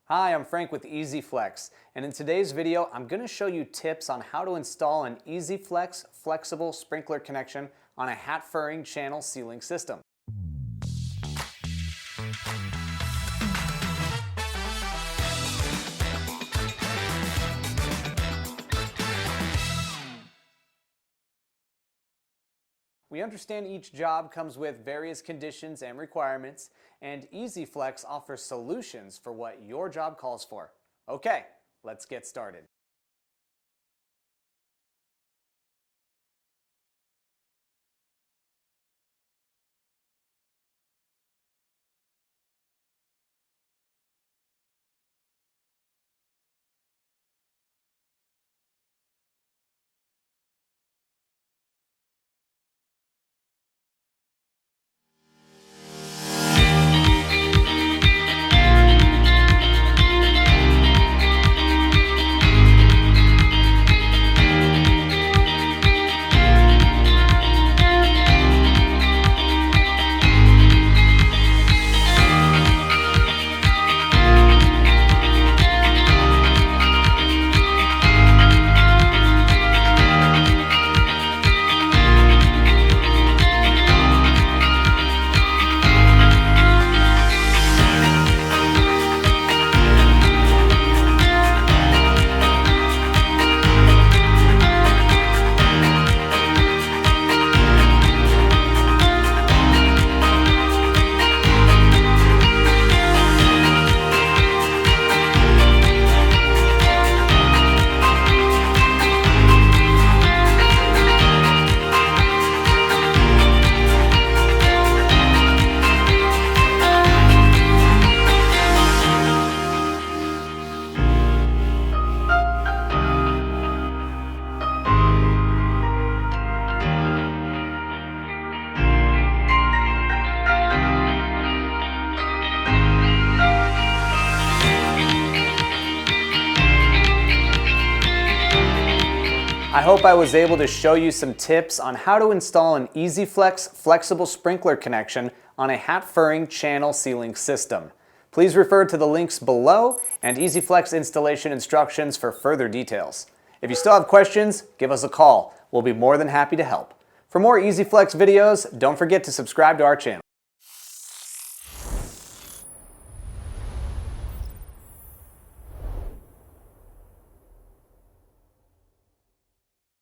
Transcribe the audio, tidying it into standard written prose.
Hi, I'm Frank with Easyflex, and in today's video I'm going to show you tips on how to install an Easyflex flexible sprinkler connection on a hat furring channel sealing system. We understand each job comes with various conditions and requirements, and Easyflex offers solutions for what your job calls for. Okay, let's get started. I hope I was able to show you some tips on how to install an Easyflex flexible sprinkler connection on a hat furring channel sealing system. Please refer to the links below and Easyflex installation instructions for further details. If you still have questions, give us a call. We'll be more than happy to help. For more Easyflex videos, don't forget to subscribe to our channel.